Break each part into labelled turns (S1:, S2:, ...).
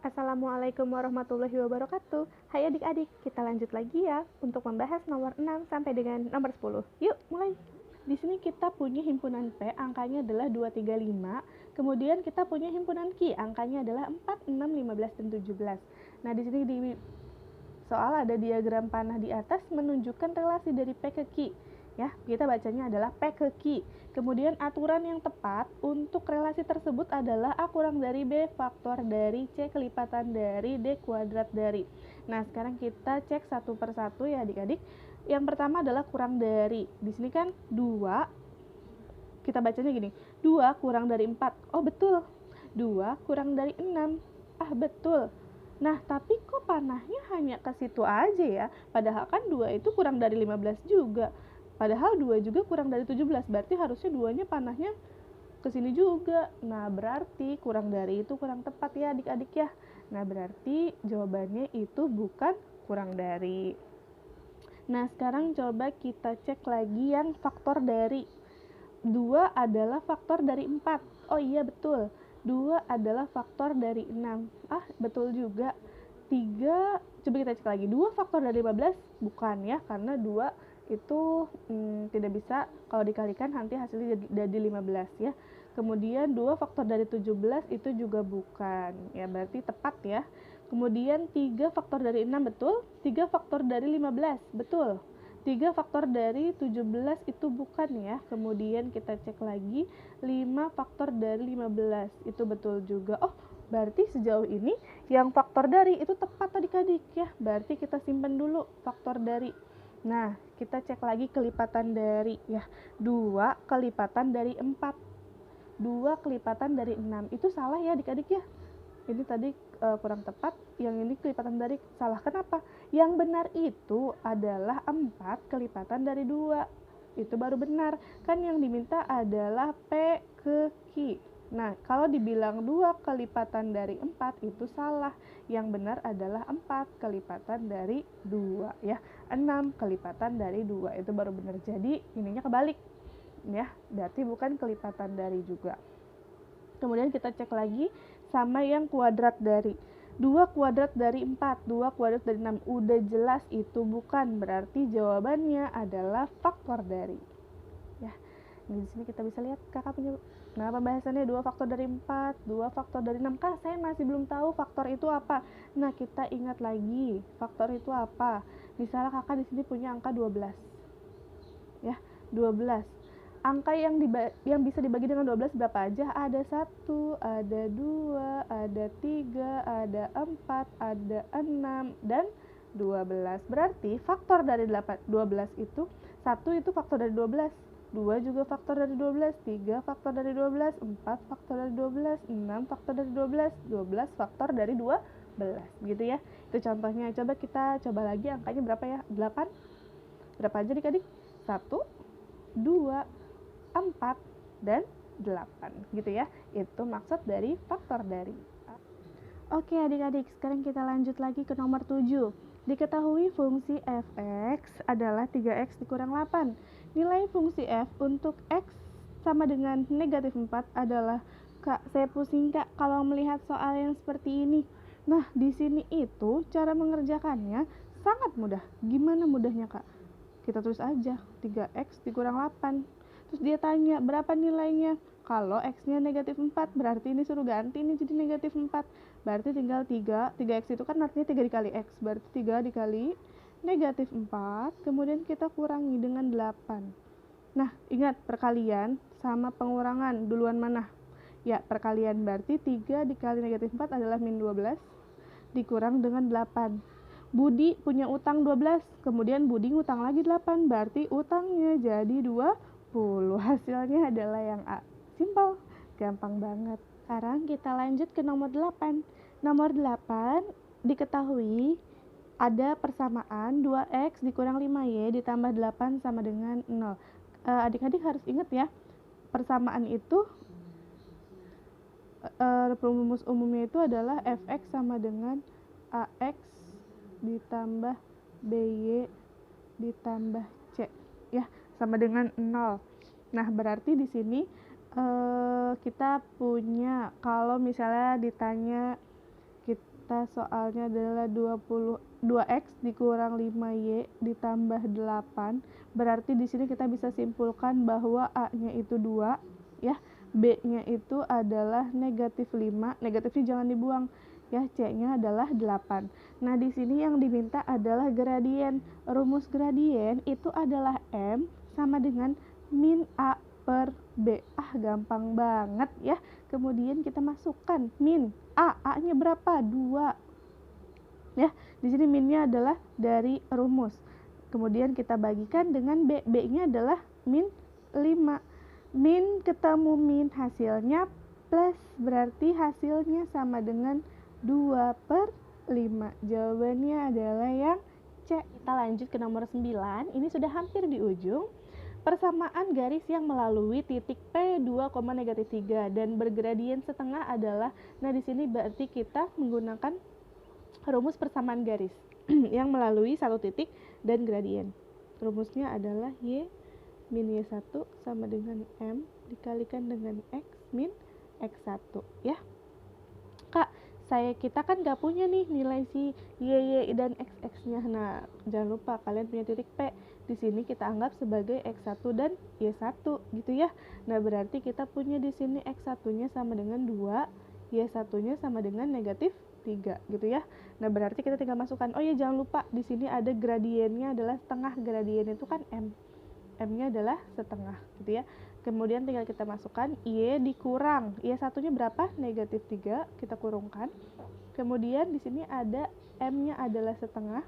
S1: Assalamualaikum warahmatullahi wabarakatuh. Hai adik-adik, kita lanjut lagi ya untuk membahas nomor 6 sampai dengan nomor 10. Yuk, mulai. Di sini kita punya himpunan P, angkanya adalah 2, 3, 5. Kemudian kita punya himpunan Q, angkanya adalah 4, 6, 15, dan 17. Nah, di sini di soal ada diagram panah di atas menunjukkan relasi dari P ke Q. Ya, kita bacanya adalah P ke Q. Kemudian aturan yang tepat untuk relasi tersebut adalah A kurang dari B faktor dari C kelipatan dari D kuadrat dari. Nah, sekarang kita cek satu persatu ya adik-adik. Yang pertama adalah kurang dari. Di sini kan 2. Kita bacanya gini. 2 kurang dari 4. Oh, betul. 2 kurang dari 6. Ah, betul. Nah, tapi kok panahnya hanya ke situ aja ya? Padahal kan 2 itu kurang dari 15 juga. Padahal 2 juga kurang dari 17, berarti harusnya 2-nya panahnya ke sini juga. Nah, berarti kurang dari itu kurang tepat ya adik-adik ya. Nah, berarti jawabannya itu bukan kurang dari. Nah, sekarang coba kita cek lagi yang faktor dari. 2 adalah faktor dari 4. Oh iya, betul. 2 adalah faktor dari 6. Ah, betul juga. 3, coba kita cek lagi. 2 faktor dari 15? Bukan ya, karena 2 itu tidak bisa kalau dikalikan nanti hasilnya jadi 15 ya. Kemudian 2 faktor dari 17 itu juga bukan. Ya, berarti tepat ya. Kemudian 3 faktor dari 6 betul, 3 faktor dari 15 betul. 3 faktor dari 17 itu bukan ya. Kemudian kita cek lagi 5 faktor dari 15 itu betul juga. Oh, berarti sejauh ini yang faktor dari itu tepat adik-adik ya. Berarti kita simpan dulu faktor dari. Nah, kita cek lagi kelipatan dari ya. 2 kelipatan dari 4. 2 kelipatan dari 6. Itu salah ya adik-adik ya. Ini tadi kurang tepat, yang ini kelipatan dari salah. Kenapa? Yang benar itu adalah 4 kelipatan dari 2. Itu baru benar. Kan yang diminta adalah P ke Q. Nah, kalau dibilang 2 kelipatan dari 4 itu salah. Yang benar adalah 4 kelipatan dari 2 ya. 6 kelipatan dari 2 itu baru benar. Jadi ininya kebalik ya. Berarti bukan kelipatan dari juga. Kemudian kita cek lagi sama yang kuadrat dari. 2 kuadrat dari 4, 2 kuadrat dari 6. Udah jelas itu bukan. Berarti jawabannya adalah faktor dari. Ya. Di sini kita bisa lihat kakak punya. Nah, pembahasannya 2 faktor dari 4, 2 faktor dari 6. Kak, saya masih belum tahu faktor itu apa. Nah, kita ingat lagi, faktor itu apa? Misalnya kakak di sini punya angka 12. Ya, 12. Angka yang bisa dibagi dengan 12 berapa aja? Ada 1, ada 2, ada 3, ada 4, ada 6, dan 12. Berarti faktor dari 12 itu 1 itu faktor dari 12, 2 juga faktor dari 12, 3 faktor dari 12, 4 faktor dari 12, 6 faktor dari 12, 12 faktor dari 12 gitu ya. Itu contohnya. Coba kita coba lagi angkanya berapa ya? 8. Berapa aja adik-adik? 1, 2, 4, dan 8 gitu ya. Itu maksud dari faktor dari. Oke adik-adik, sekarang kita lanjut lagi ke nomor 7. Diketahui fungsi fx adalah 3x dikurang 8. Nilai fungsi f untuk x sama dengan negatif 4 adalah, Kak, saya pusing Kak kalau melihat soal yang seperti ini. Nah, di sini itu cara mengerjakannya sangat mudah. Gimana mudahnya, Kak? Kita tulis aja 3x dikurang 8. Terus dia tanya berapa nilainya. Kalau x-nya negatif 4, berarti ini suruh ganti ini jadi negatif 4. Berarti tinggal 3. 3x itu kan artinya 3 dikali x. Berarti 3 dikali negatif 4. Kemudian kita kurangi dengan 8. Nah, ingat perkalian sama pengurangan. Duluan mana? Ya, perkalian berarti 3 dikali negatif 4 adalah min 12. Dikurang dengan 8. Budi punya utang 12, kemudian Budi ngutang lagi 8, berarti utangnya jadi 20. Hasilnya adalah yang A. Simpel, gampang banget. Sekarang kita lanjut ke nomor 8. Nomor 8 diketahui ada persamaan 2x dikurang 5y ditambah 8 sama dengan 0. Adik-adik harus ingat ya, persamaan itu rumus umumnya itu adalah fx sama dengan ax ditambah by ditambah c ya, sama dengan 0. Nah, berarti di sini kita punya, kalau misalnya ditanya kita soalnya adalah 2x dikurang 5y ditambah 8. Berarti di sini kita bisa simpulkan bahwa A-nya itu 2 ya, B-nya itu adalah negatif 5, negatifnya jangan dibuang ya, C-nya adalah 8. Nah, di sini yang diminta adalah gradien. Rumus gradien itu adalah M sama dengan min A per B. Gampang banget ya. Kemudian kita masukkan min A-nya berapa? 2. Ya, di sini minnya adalah dari rumus. Kemudian kita bagikan dengan B. B-nya adalah min 5. Min ketemu min, hasilnya plus, berarti hasilnya sama dengan 2/5. Jawabannya adalah yang C. Kita lanjut ke nomor 9. Ini sudah hampir di ujung. Persamaan garis yang melalui titik P 2,-3 dan bergradien setengah adalah, nah di sini berarti kita menggunakan rumus persamaan garis yang melalui satu titik dan gradien. Rumusnya adalah Y min Y1 sama dengan M dikalikan dengan X min X1 ya. Kak, kita kan gak punya nih nilai si Y dan X-nya. Nah, jangan lupa kalian punya titik P. Di sini kita anggap sebagai X1 dan Y1 gitu ya. Nah, berarti kita punya di sini X1-nya sama dengan 2, Y1-nya sama dengan negatif 3 gitu ya. Nah, berarti kita tinggal masukkan. Oh ya, jangan lupa di sini ada gradiennya adalah setengah. Gradien itu kan M. M-nya adalah setengah gitu ya. Kemudian tinggal kita masukkan Y dikurang. Y1-nya berapa? Negatif 3. Kita kurungkan. Kemudian di sini ada M-nya adalah setengah.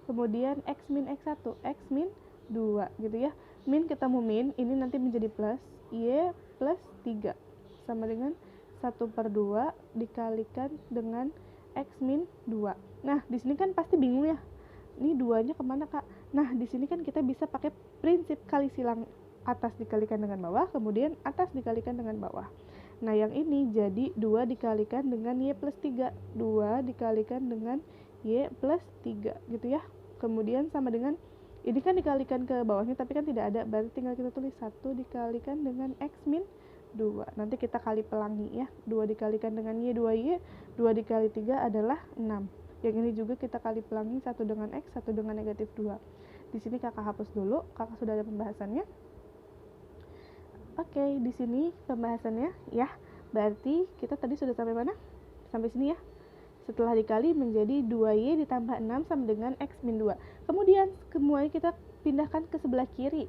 S1: Kemudian X min X1, X min 2 gitu ya. Min ketemu min, ini nanti menjadi plus. Y plus 3 sama dengan 1/2 dikalikan dengan X min 2. Nah, di sini kan pasti bingung ya. Ini 2-nya kemana, Kak? Nah, di sini kan kita bisa pakai prinsip kali silang, atas dikalikan dengan bawah, kemudian atas dikalikan dengan bawah. Nah, yang ini jadi 2 dikalikan dengan Y plus 3. 2 dikalikan dengan Y plus 3 gitu ya. Kemudian sama dengan, ini kan dikalikan ke bawahnya tapi kan tidak ada, berarti tinggal kita tulis 1 dikalikan dengan X min 2. Nanti kita kali pelangi ya. 2 dikalikan dengan Y, 2Y. 2 dikali 3 adalah 6. Yang ini juga kita kali pelangi, 1 dengan X, 1 dengan negatif 2. Di sini kakak hapus dulu, kakak sudah ada pembahasannya. Oke, di sini pembahasannya ya. Berarti kita tadi sudah sampai mana? Sampai sini ya. Setelah dikali menjadi 2Y ditambah 6 sama dengan X min 2. Kemudian semuanya kita pindahkan ke sebelah kiri.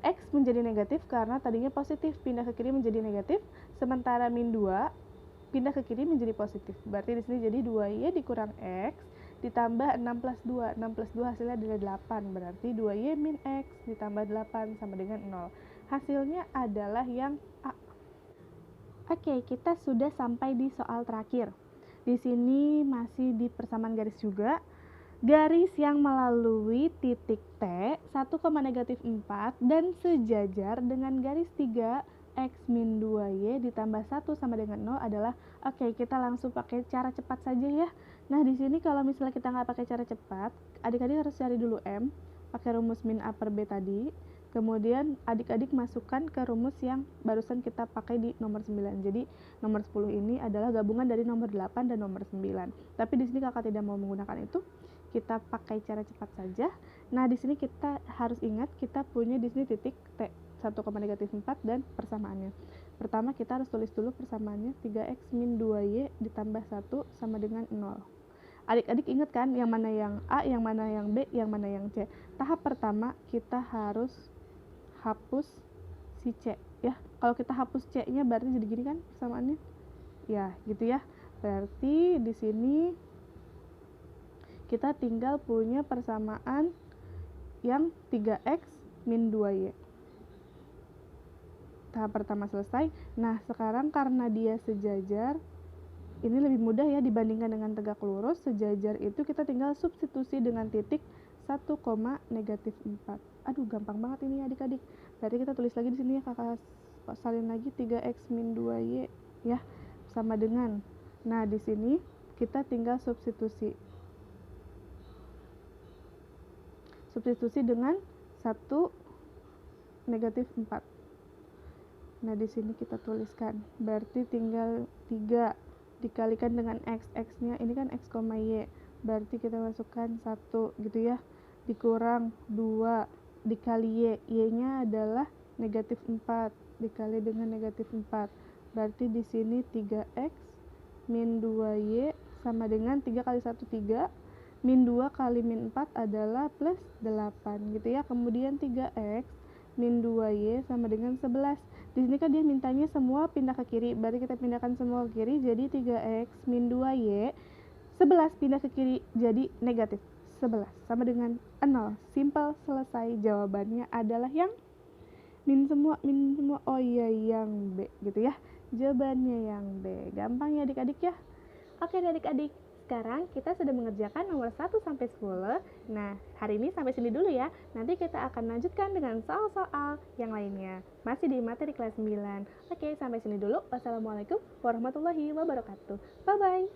S1: X menjadi negatif karena tadinya positif, pindah ke kiri menjadi negatif. Sementara min 2 pindah ke kiri menjadi positif. Berarti di sini jadi 2Y dikurang X ditambah 6 plus 2. 6 plus 2 hasilnya adalah 8. Berarti 2Y min X ditambah 8 sama dengan 0. Hasilnya adalah yang A. Oke, kita sudah sampai di soal terakhir. Di sini masih di persamaan garis juga. Garis yang melalui titik T 1,-4 dan sejajar dengan garis 3 X min 2Y ditambah 1 sama dengan 0 adalah, oke, kita langsung pakai cara cepat saja ya. Nah, di sini kalau misalnya kita nggak pakai cara cepat, adik-adik harus cari dulu M, pakai rumus min A per B tadi. Kemudian adik-adik masukkan ke rumus yang barusan kita pakai di nomor 9. Jadi nomor 10 ini adalah gabungan dari nomor 8 dan nomor 9. Tapi di sini kakak tidak mau menggunakan itu. Kita pakai cara cepat saja. Nah, di sini kita harus ingat kita punya di sini titik T 1,-4 dan persamaannya. Pertama kita harus tulis dulu persamaannya, 3X min 2Y ditambah 1 sama dengan 0. Adik-adik ingat kan yang mana yang A, yang mana yang B, yang mana yang C. Tahap pertama kita harus hapus si C ya. Kalau kita hapus C-nya berarti jadi gini kan persamaannya. Ya, gitu ya. Berarti di sini kita tinggal punya persamaan yang 3X min 2Y. Tahap pertama selesai. Nah, sekarang karena dia sejajar, ini lebih mudah ya dibandingkan dengan tegak lurus. Sejajar itu kita tinggal substitusi dengan titik 1,-4. Aduh, gampang banget ini adik-adik. Berarti kita tulis lagi di sini ya, kakak salin lagi 3X min 2Y ya, sama dengan. Nah, di sini kita tinggal substitusi. Substitusi dengan 1,-4. Nah, di sini kita tuliskan. Berarti tinggal 3 dikalikan dengan X. X-nya ini kan X, Y. Berarti kita masukkan 1 gitu ya. Dikurang 2 dikali Y. Y-nya adalah negatif 4 dikali dengan negatif 4. Berarti di sini 3X min 2Y sama dengan 3 kali 1 3, min 2 kali min 4 adalah plus 8 gitu ya. Kemudian 3X min 2Y sama dengan 11. Di sini kan dia mintanya semua pindah ke kiri, berarti kita pindahkan semua ke kiri, jadi 3X min 2Y. 11 pindah ke kiri jadi negatif 11 sama dengan 0. Simple, selesai. Jawabannya adalah yang min semua. Oh iya, yang B gitu ya. Jawabannya yang B. Gampang ya adik-adik ya. Oke adik-adik, sekarang kita sudah mengerjakan nomor 1 sampai 10. Nah, hari ini sampai sini dulu ya. Nanti kita akan lanjutkan dengan soal-soal yang lainnya. Masih di materi kelas 9. Oke, sampai sini dulu. Wassalamualaikum warahmatullahi wabarakatuh. Bye-bye.